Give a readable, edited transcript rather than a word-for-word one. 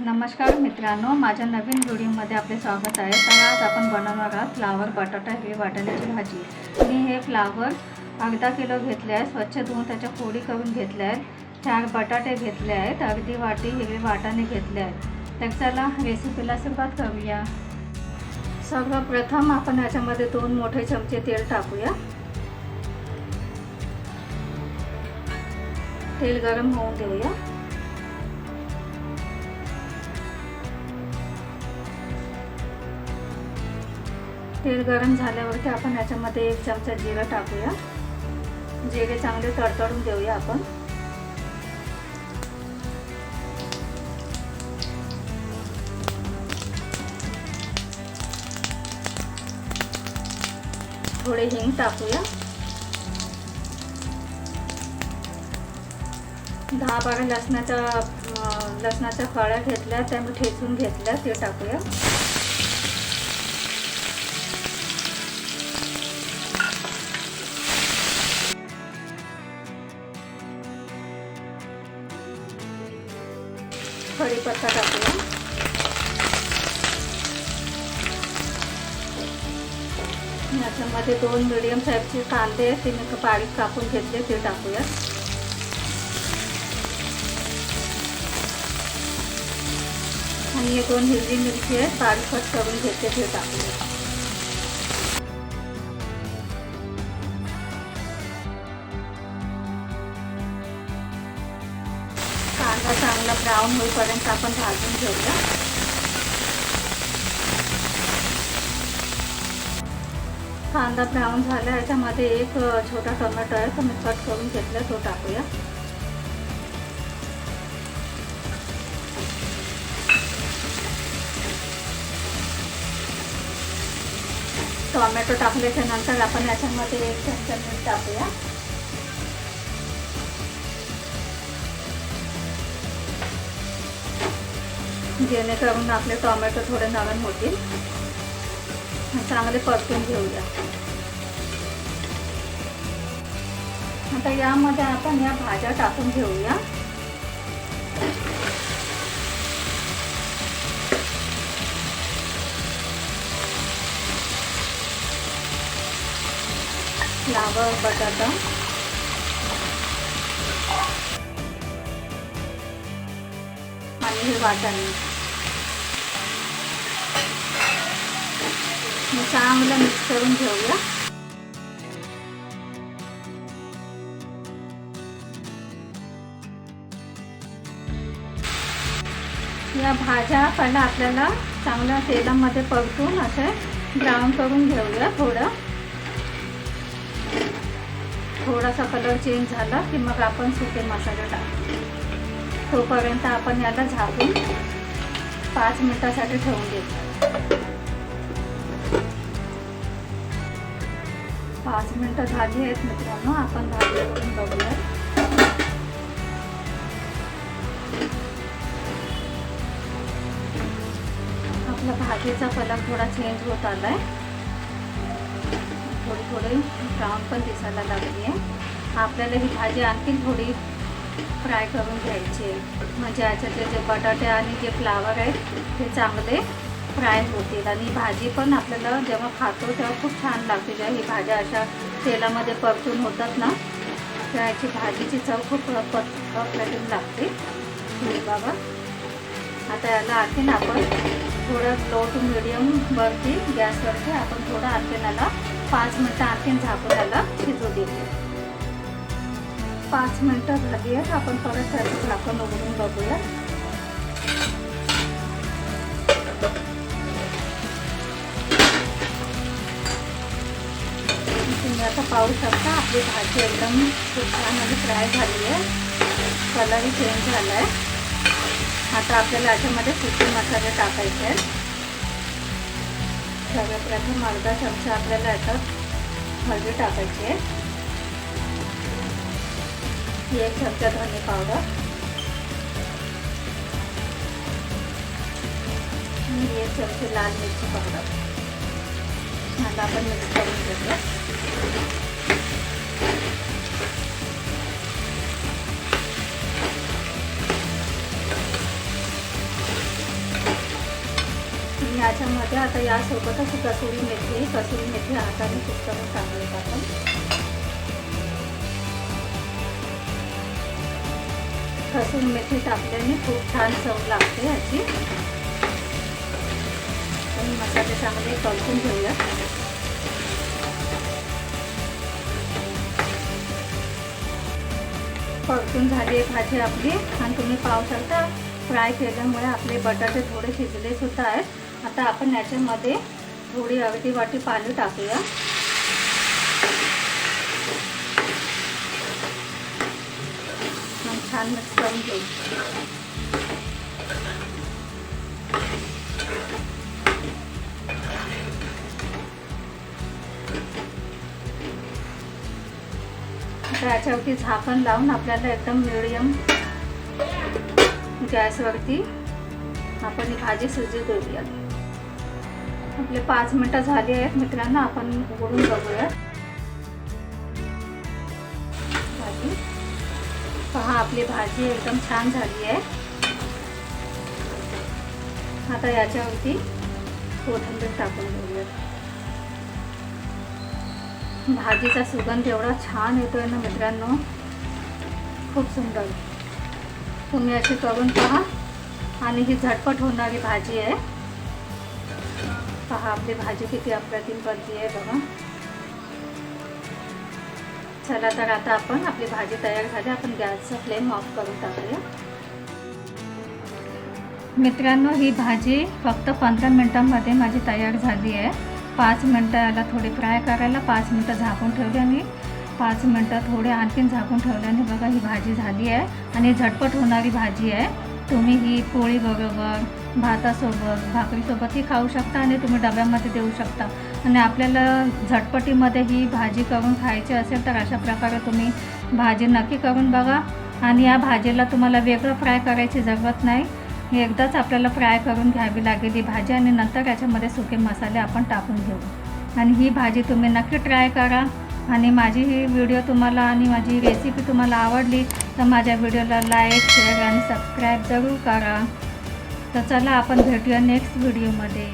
नमस्कार मित्रांनो, माझ्या नवीन व्हिडिओमध्ये आपले स्वागत आहे। तर आज आपण बनवणार आहोत फ्लावर बटाटा हिरवी वाटाण्याची भाजी। मी हे फ्लावर अर्धा किलो घेतले आहे, स्वच्छ धुवून त्याच्या फोडी करून घेतल्या आहेत। 4 बटाटे घेतले आहेत, अर्धी वाटी हिरवे वाटाणे घेतले आहेत। तर चला रेसिपीला सुरुवात करूया। सर्वप्रथम आपण याच्यामध्ये 2 मोठे चमचे तेल टाकूया। तेल गरम होऊन देऊया। तेल गरम झाल्यावरती आपण याच्यामध्ये 1 चमचा जिरं टाकूया। जिरे चांगले तडतडून देऊया आपण। थोडे हिंग टाकूया। 10-12 लसणाच्या कळ्या घेतल्या, त्या मी ठेचून घेतल्या, ते टाकूया। कढीपत्ता टाकूया। याच्यामध्ये 2 मीडियम साईजचे कांदे ते मी बारीक कापून घेतले, ते टाकूया। आणि हे 2 हिरवी मिरची आहेत, बारीक कट करून घेतले, ते टाकूया। कांदा चांगला ब्राऊन होईपर्यंत आपण भाजून घेऊया। कांदा ब्राऊन झाला, याच्यामध्ये 1 छोटा टोमॅटो आहे, तो मी कट करून घेतला, तो टाकूया। टोमॅटो टाकल्याच्या नंतर आपण याच्यामध्ये 1 चमचा मीठ टाकूया। जेणेकरून आपले टोमॅटो थोडे नरम होतील। चांगले परतून घेऊया। आता यामध्ये आपण या भाज्या टाकून घेऊया। फ्लावर बटाटा आणि हे वाटाणे चांगलं मिक्स करून घेऊया। या भाज्या पहिला आपल्याला चांगल्या तेलामध्ये परतून असे ब्राऊन करून घेऊया। थोडासा कलर चेंज झाला की मग आपण सुके मसाले टाकू। तोपर्यंत आपण याला झाकून 5 मिनिटासाठी ठेवून देऊ। 5 मिनिटं झाली आहेत मित्रांनो, आपण भाजी करून बघूया। आपला भाजीचा कलर थोडा चेंज होत आलाय, थोडी ब्राऊन पण दिसायला लागली आहे। आपल्याला ही भाजी आणखी थोडी फ्राय करून घ्यायची आहे, म्हणजे याच्यातले जे बटाटे आणि जे फ्लावर आहेत ते चांगले फ्राय होतील। आणि भाजी पण आपल्याला जेव्हा खातो तेव्हा खूप छान लागते। जेव्हा ही भाज्या अशा तेलामध्ये परतून होतात ना, तर याची भाजीची चव खूप अप्रतिम लागते। बाबा आता याला आणखीन आपण थोडं लो टू मिडियम वरती गॅसवरती आपण थोडं आणखीन याला 5 मिनिटं आणखीन झाकून याला शिजू देऊ। 5 मिनिटं झाली आहेत, आपण परत त्याचं झाकण उघडून बघूया। तुम्ही आता पाहू शकता आपली भाजी एकदम खूप छान आणि फ्राय झाली आहे, कलरही चेंज झाला आहे। आता आपल्याला याच्यामध्ये सुके मसाले टाकायचे आहेत। सर्वप्रथम अर्धा चमचा आपल्याला याच्यात हळदी टाकायची आहे, 1 चमचा धने पावडर आणि 1 चमचे लाल मिरची पावडर। आता आपण मिक्स करून घेतो। ह्याच्यामध्ये आता यासोबतच कसुरी मेथी हाताने कुस्करून टाकूयात आपण. कसुरी मेथी टाकल्याने खूप छान चव लागते याची. आणि मसाले चांगले परतून घेऊया. परतून झाली आहे भाजी आपली. आणि तुम्ही पाहू शकता फ्राय केल्यामुळे आपले बटाटे थोडे शिजले सुद्धा आहेत. आता आपण याच्यामध्ये थोडी अर्धी वाटी पाणी टाकूया. मग छान मिक्स करून घेऊ. आता याच्यावरती झाकण लावून आपल्याला एकदम मिडियम गॅसवरती आपण ही भाजी शिजू देऊया. आपले 5 मिनिटं झाली आहेत मित्रांनो. आपण उघडून बघूया भाजी. पहा आपली भाजी एकदम छान झाली आहे. आता याच्यावरती कोथिंबीर टाकून घेऊया. भाजीचा सुगंध एवढा छान येतोय ना मित्रांनो, खूप सुंदर. तुम्ही अशी करून पहा. आणि ही झटपट होणारी भाजी आहे. पहा आपली भाजी किती अप्रतिम बनती आहे बघा. चला तर आता आपण आपली भाजी तयार झाली. आपण गॅसचा फ्लेम ऑफ करून टाकूया. मित्रांनो ही भाजी फक्त 15 मिनिटांमध्ये माझी तयार झाली आहे. 5 मिनिटं याला थोडी फ्राय करायला 5 मिनिटं झाकून ठेवली आणि 5 मिनिटं थोडे आणखीन झाकून ठेवल्याने बघा ही भाजी झाली आहे. आणि झटपट होणारी भाजी आहे. तुम्ही ही पोळीबरोबर, भातासोबत, भाकरीसोबतही खाऊ शकता आणि तुम्ही डब्यामध्ये देऊ शकता. आणि आपल्याला झटपटीमध्ये ही भाजी करून खायची असेल तर अशा प्रकारे तुम्ही भाजी नक्की करून बघा. आणि या भाजीला तुम्हाला वेगळं फ्राय करायची जरूरत नाही. एकदाच आपल्याला फ्राय करून घ्यावी लागेल ही भाजी आणि नंतर याच्यामध्ये सुके मसाले आपण टाकून घेऊ. आणि ही भाजी तुम्ही नक्की ट्राय करा. आणि माझी ही व्हिडिओ तुम्हाला आणि माझी रेसिपी तुम्हाला आवडली तर माझ्या व्हिडिओला लाईक, शेअर आणि सबस्क्राईब जरूर करा. तर चला आपण भेटूया नेक्स्ट व्हिडिओमध्ये.